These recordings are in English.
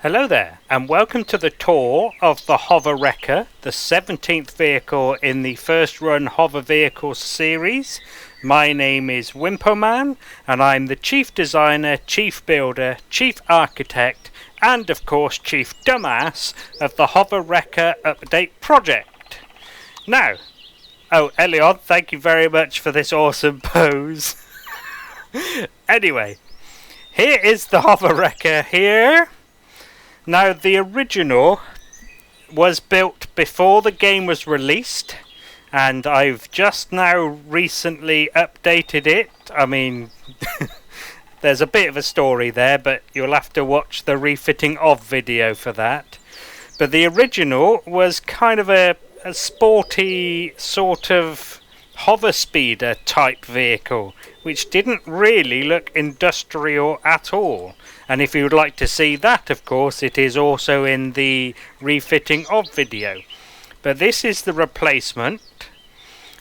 Hello there, and welcome to the tour of the HoverWrecker, the 17th vehicle in the first run Hover Vehicles series. My name is Wimpoman, and I'm the Chief Designer, Chief Builder, Chief Architect, and of course Chief Dumbass of the HoverWrecker Update project. Now, Elion, thank you very much for this awesome pose. Anyway, here is the HoverWrecker here. Now, the original was built before the game was released, and I've just now recently updated it. I mean, there's a bit of a story there, but you'll have to watch the refitting of video for that. But the original was kind of a sporty sort of hover speeder type vehicle, which didn't really look industrial at all. And if you would like to see that, of course, it is also in the refitting of video. But this is the replacement.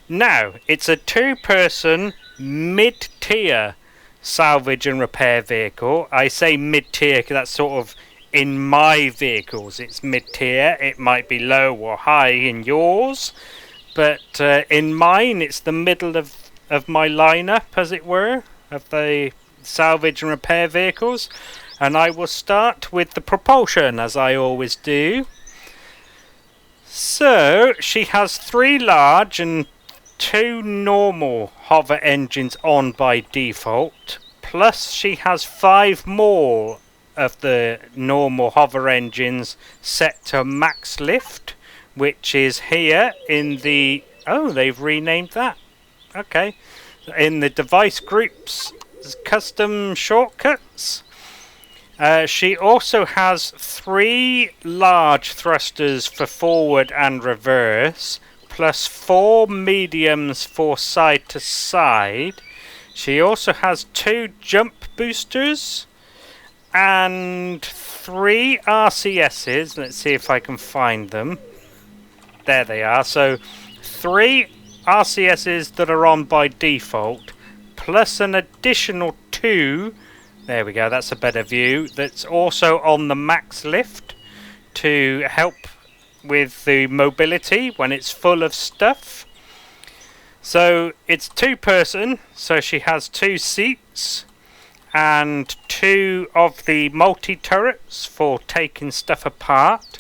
Now, it's a two-person mid-tier salvage and repair vehicle. I say mid-tier because that's sort of in my vehicles. It's mid-tier. It might be low or high in yours. But in mine, it's the middle of my lineup, as it were, of the salvage and repair vehicles. And I will start with the propulsion, as I always do. So, she has 3 large and 2 normal hover engines on by default. Plus, she has 5 more of the normal hover engines set to max lift, which is here in the... Oh, they've renamed that. Okay. In the device groups custom shortcuts. She also has 3 large thrusters for forward and reverse, plus 4 mediums for side to side. She also has 2 jump boosters and 3 RCSs. Let's see if I can find them. There they are. So 3 RCSs that are on by default, plus an additional 2, there we go, that's a better view, that's also on the max lift to help with the mobility when it's full of stuff. So it's 2-person, so she has 2 seats and 2 of the multi-turrets for taking stuff apart.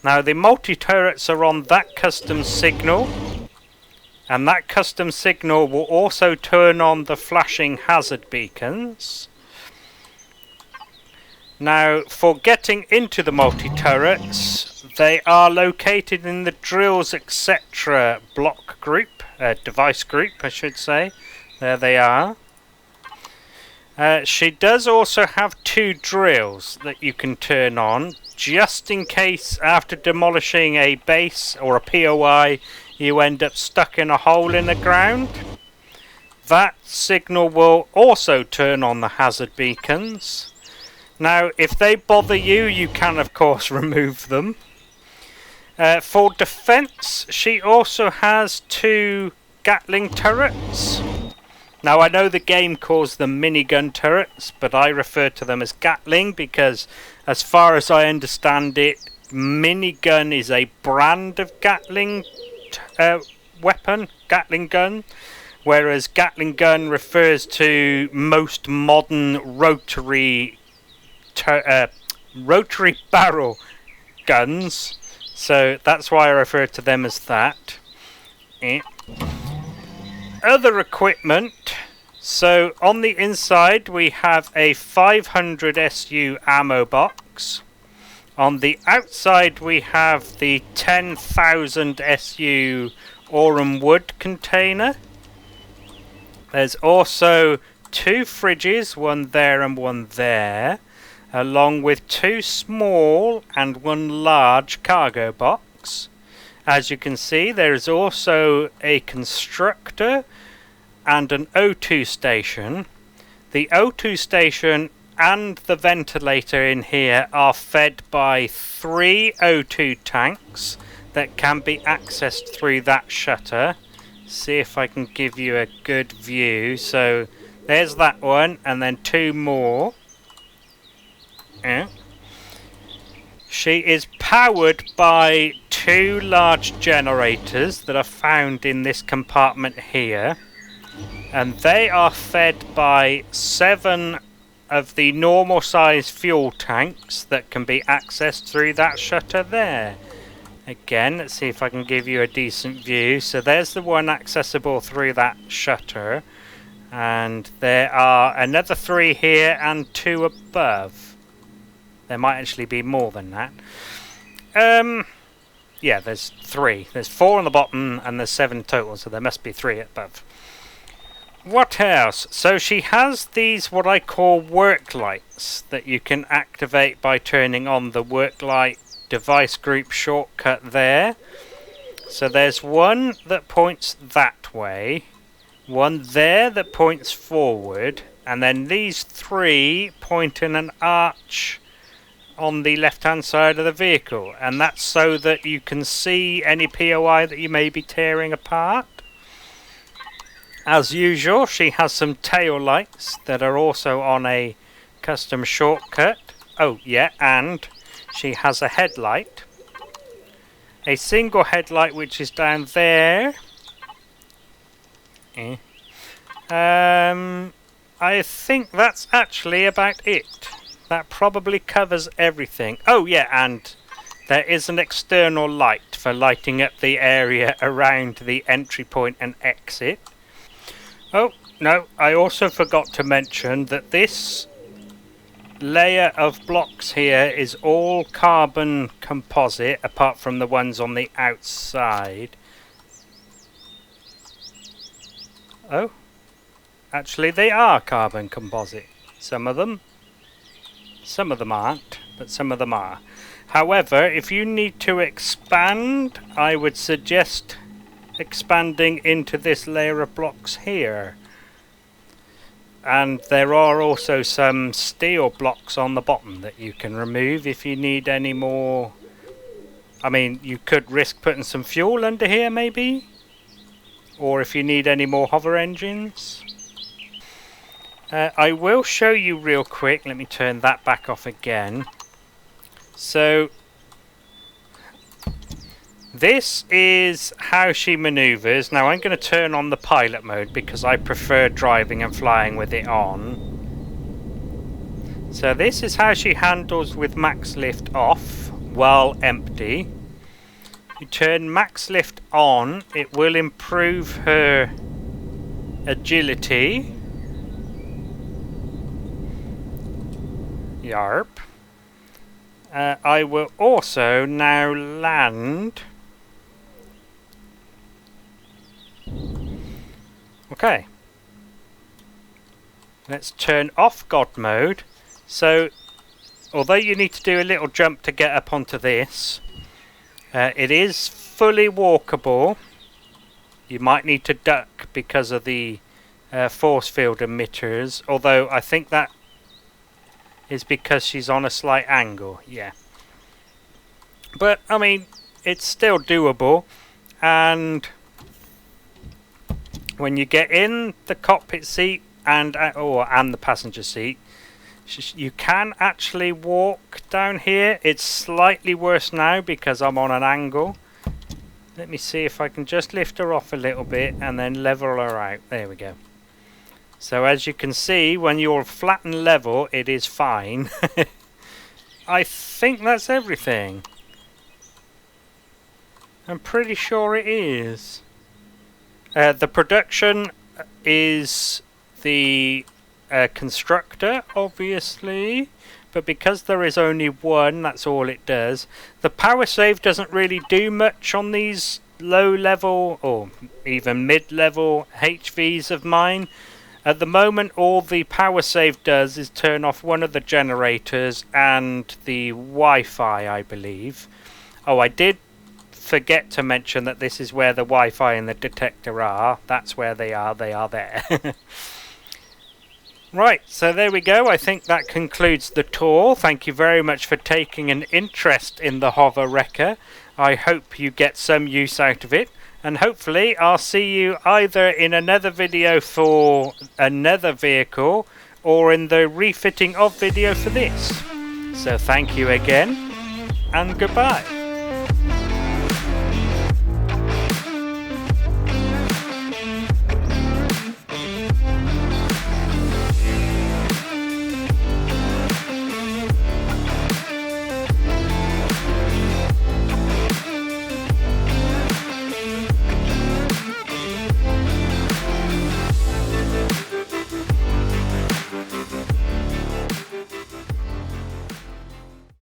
Now the multi-turrets are on that custom signal, and that custom signal will also turn on the flashing hazard beacons. Now, for getting into the multi-turrets, they are located in the drills etc. block group, device group I should say. There they are. She does also have 2 drills that you can turn on, just in case after demolishing a base or a POI you end up stuck in a hole in the ground. That signal will also turn on the hazard beacons. Now, if they bother you, you can of course remove them. For defense, she also has 2 Gatling turrets. Now, I know the game calls them minigun turrets, but I refer to them as Gatling because, as far as I understand it, minigun is a brand of Gatling weapon, Gatling gun, whereas Gatling gun refers to most modern rotary barrel guns, so that's why I refer to them as that. Other equipment, so on the inside we have a 500 SU ammo box. On the outside we have the 10,000 SU Aurum wood container. There's also 2 fridges, one there and one there, along with 2 small and 1 large cargo box. As you can see, there is also a constructor and an O2 station. The O2 station and the ventilator in here are fed by 3 O2 tanks that can be accessed through that shutter. See if I can give you a good view. So there's that one, and then 2 more. She is powered by 2 large generators that are found in this compartment here, and they are fed by 7 of the normal size fuel tanks that can be accessed through that shutter there. Again, let's see if I can give you a decent view. So there's the one accessible through that shutter, and there are another 3 here and 2 above. There might actually be more than that. Yeah, there's 3. There's 4 on the bottom and there's 7 total, so there must be 3 above. What else? So she has these what I call work lights that you can activate by turning on the work light device group shortcut there. So there's one that points that way, one there that points forward, and then these 3 point in an arch on the left hand side of the vehicle, and that's so that you can see any POI that you may be tearing apart. As usual, she has some tail lights that are also on a custom shortcut. Oh yeah, and she has a headlight. A single headlight which is down there. I think that's actually about it. That probably covers everything. Oh yeah, and there is an external light for lighting up the area around the entry point and exit. Oh, no, I also forgot to mention that this layer of blocks here is all carbon composite, apart from the ones on the outside. Oh, actually they are carbon composite. Some of them aren't, but some of them are. However, if you need to expand, I would suggest expanding into this layer of blocks here. And there are also some steel blocks on the bottom that you can remove if you need any more. I mean, you could risk putting some fuel under here maybe, or if you need any more hover engines. I will show you real quick. Let me turn that back off again. So this is how she maneuvers. Now I'm going to turn on the pilot mode because I prefer driving and flying with it on. So this is how she handles with max lift off while empty. You turn max lift on, it will improve her agility. Yarp. I will also now land. Okay. Let's turn off God mode. So, although you need to do a little jump to get up onto this, it is fully walkable. You might need to duck because of the force field emitters, although I think that is because she's on a slight angle, yeah. But, I mean, it's still doable, and when you get in the cockpit seat and the passenger seat, you can actually walk down here. It's slightly worse now because I'm on an angle. Let me see if I can just lift her off a little bit and then level her out. There we go. So as you can see, when you're flat and level, it is fine. I think that's everything. I'm pretty sure it is. The production is the constructor, obviously, but because there is only one, that's all it does. The power save doesn't really do much on these low level or even mid level HVs of mine. At the moment, all the power save does is turn off one of the generators and the Wi-Fi, I believe. Oh, I did forget to mention that this is where the Wi-Fi and the detector are. That's where they are there. Right, so there we go. I think that concludes the tour. Thank you very much for taking an interest in the HoverWrecker. I hope you get some use out of it. And hopefully I'll see you either in another video for another vehicle or in the refitting of video for this. So thank you again. and goodbye.